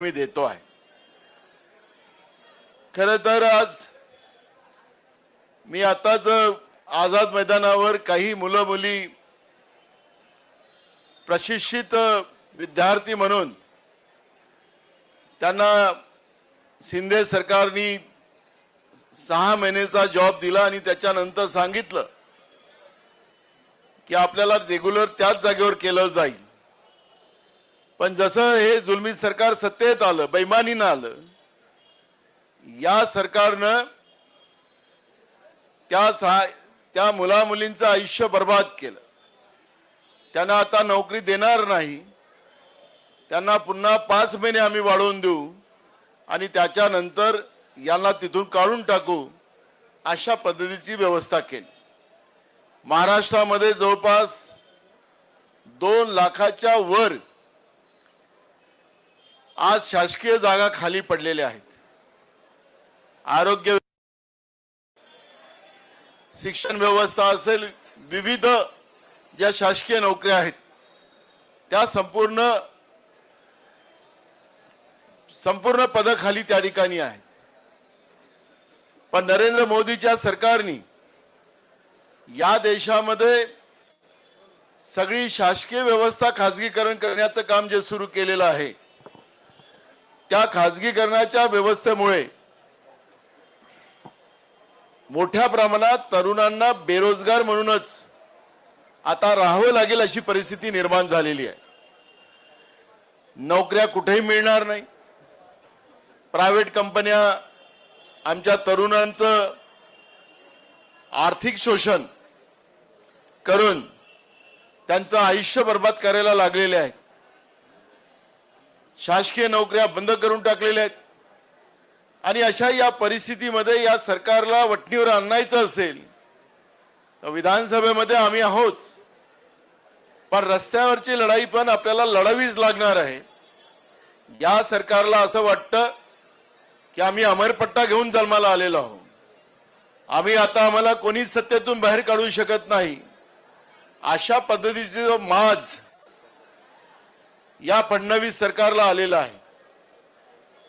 मी देतो आहे। खरं तर आज मी आताच आझाद मैदानावर काही मुलं मुली प्रशिक्षित विद्यार्थी म्हणून त्यांना शिंदे सरकारने 6 महिन्याचा जॉब दिला आणि त्याच्यानंतर सांगितलं की आपल्याला रेग्युलर त्याच जागेवर केलं जाईल। पण जसं हे जुलमी सरकार सत्तेत आलं, बेईमानीनं आलं, या सरकारनं त्या मुला मुलींचं आयुष्य बर्बाद केलं। त्यांना आता नोकरी देणार नाही, त्यांना पुन्हा 5 महिने आम्ही वाढवून देऊ आणि त्याच्यानंतर यांना तिथून काढून टाकू, अशा पद्धतीची व्यवस्था केली। महाराष्ट्रामध्ये जवळपास 2 लाखाच्या वर आज शासकीय जागा खाली पडलेल्या आहेत। आरोग्य, शिक्षण व्यवस्था असेल, विविध ज्या शासकीय नोकऱ्या आहेत त्या संपूर्ण पद खाली त्या ठिकाणी आहेत। पण नरेंद्र मोदीच्या सरकारने या देशामध्ये सगळी शासकीय व्यवस्था खाजगीकरण करण्याचं काम जे सुरू केलेलं आहे, त्या खाजगीकरणाच्या व्यवस्थेमुळे मोठ्या प्रमाणात तरुणांना बेरोजगार म्हणूनच आता राहावं लागेल अशी परिस्थिती निर्माण झालेली आहे। नोकऱ्या कुठेही मिळणार नाही। प्रायव्हेट कंपन्या आमच्या तरुणांचं आर्थिक शोषण करून त्यांचं आयुष्य बर्बाद करायला लागलेले आहेत। शासकीय नोकऱ्या बंद करून टाकलेल्या आहेत आणि अशा या परिस्थितीमध्ये या सरकारला वठणीवर आणायचं असेल तर विधानसभेमध्ये आम्ही आहोत, पण रस्त्यावरची लढाई पण आपल्याला लढावीच लागणार आहे। या सरकारला असं वाटतं की आम्ही अमरपट्टा घेऊन जन्माला आलेलो आहोत, आम्हाला कोणीच सत्तेतून बाहेर काढू शकत नाही, अशा पद्धतीचे जो माज या फडणवीस सरकारला आलेला आहे।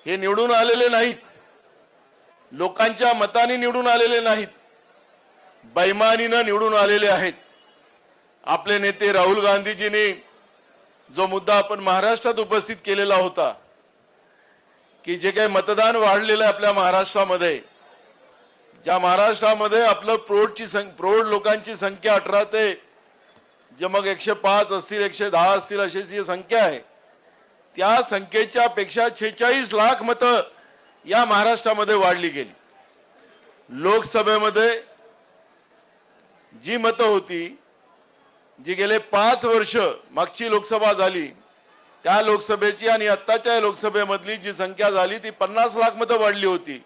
हे निवडून आलेले नाहीत, लोकांच्या मताने निवडून आलेले नाहीत, बेईमानीने निवडून आलेले आहेत। आपले नेते राहुल गांधीजींनी जो मुद्दा आपण महाराष्ट्रात उपस्थित केलेला होता की जे काही मतदान वाढलेलं आहे आपल्या महाराष्ट्रामध्ये, ज्या महाराष्ट्रामध्ये आपलं प्रौढ लोकांची संख्या 18 ते जे मग 105 असतील, 110 असतील अशी जी संख्या आहे, त्या संख्येच्या पेक्षा 46 लाख मतं या महाराष्ट्रामध्ये वाढली गेली। लोकसभेमध्ये जी मतं होती, जी गेले 5 वर्ष मागची लोकसभा झाली, त्या लोकसभेची आणि आत्ताच्या लोकसभेमधली जी संख्या झाली ती 50 लाख मतं वाढली होती।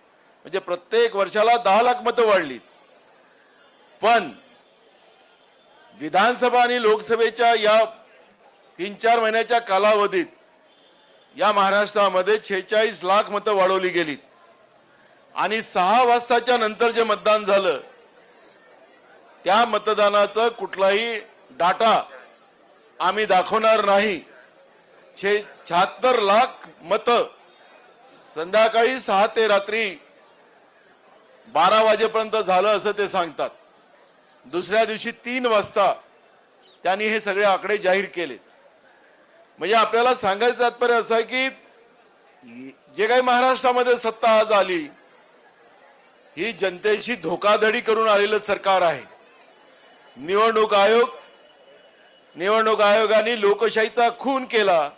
म्हणजे प्रत्येक वर्षाला 10 लाख मतं वाढली। पण विधानसभा आणि लोकसभेच्या या 3-4 महिन्याच्या कालावधीत या महाराष्ट्रामध्ये 46 लाख मतं वाढवली गेली आणि 6 वाजताच्या नंतर जे मतदान झालं त्या मतदानाचं कुठलाही डाटा आम्ही दाखवणार नाही। 76 लाख मतं संध्याकाळी 6 ते रात्री 12 वाजेपर्यंत झालं असं ते सांगतात। दुसऱ्या दिवशी 3 वाजता त्यांनी हे सगळे आकडे जाहीर केले। म्हणजे आपल्याला सांगायचं तात्पर्य असं आहे की जे काही महाराष्ट्रामध्ये सत्ता आज आली ही जनतेशी धोकाधडी करून आलेलं सरकार आहे। निवडणूक आयोगाने लोकशाहीचा खून केला,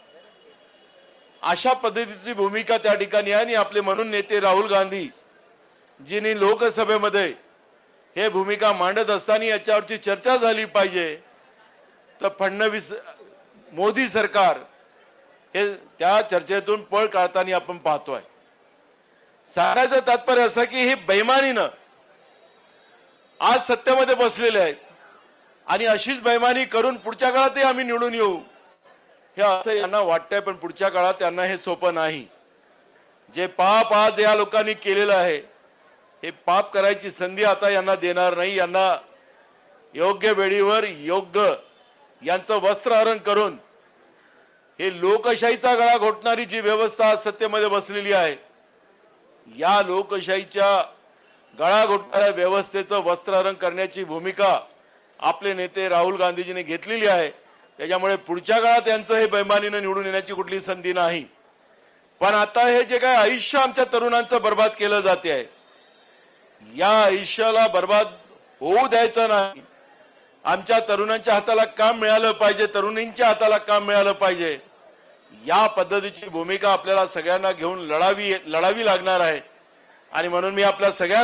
अशा पद्धतीची भूमिका त्या ठिकाणी आहे। आणि आपले म्हणून नेते राहुल गांधी जिनी लोकसभेमध्ये हे भूमिका मांडत असताना याच्यावरची चर्चा झाली पाहिजे, तर फडणवीस मोदी सरकार हे त्या चर्चेतून पळ काढताना आपण पाहतोय। सांगायचं तात्पर्य असं की हे बेईमानीनं आज सत्तेमध्ये बसलेले आहेत आणि अशीच बेईमानी करून पुढच्या काळातही आम्ही निवडून येऊ हे असं यांना वाटतंय। पण पुढच्या काळात त्यांना हे सोपं नाही। जे पाप आज या लोकांनी केलेलं आहे हे पाप करायची संधी आता यांना देणार नाही। यांना योग्य वेळेवर योग्य यांचं वस्त्रहरण करून हे लोकशाहीचा गळा घोटणारी जी व्यवस्था आज सत्तेमध्ये बसलेली आहे, या लोकशाहीच्या गळा घोटणाऱ्या व्यवस्थेचं वस्त्रहरण करण्याची भूमिका आपले नेते राहुल गांधीजींनी घेतलेली आहे. त्याच्यामुळे पुढच्या काळात यांचं हे बेमानीनं निवडून येण्याची कुठली संधी नाही. पण आता हे जे काय आयुष्य आमच्या तरुणांचं बर्बाद केलं जाते आहे, या आयुष्याला बर्बाद होऊ द्यायचं नाही. आमच्या तरुणांच्या हाताला काम मिळालं पाहिजे, तरुणींच्या हाताला काम मिळालं पाहिजे. या पद्धतीची भूमिका आपल्याला सगळ्यांना घेऊन लढावी लागणार आहे. आणि म्हणून मी आपल्या सगळ्यांना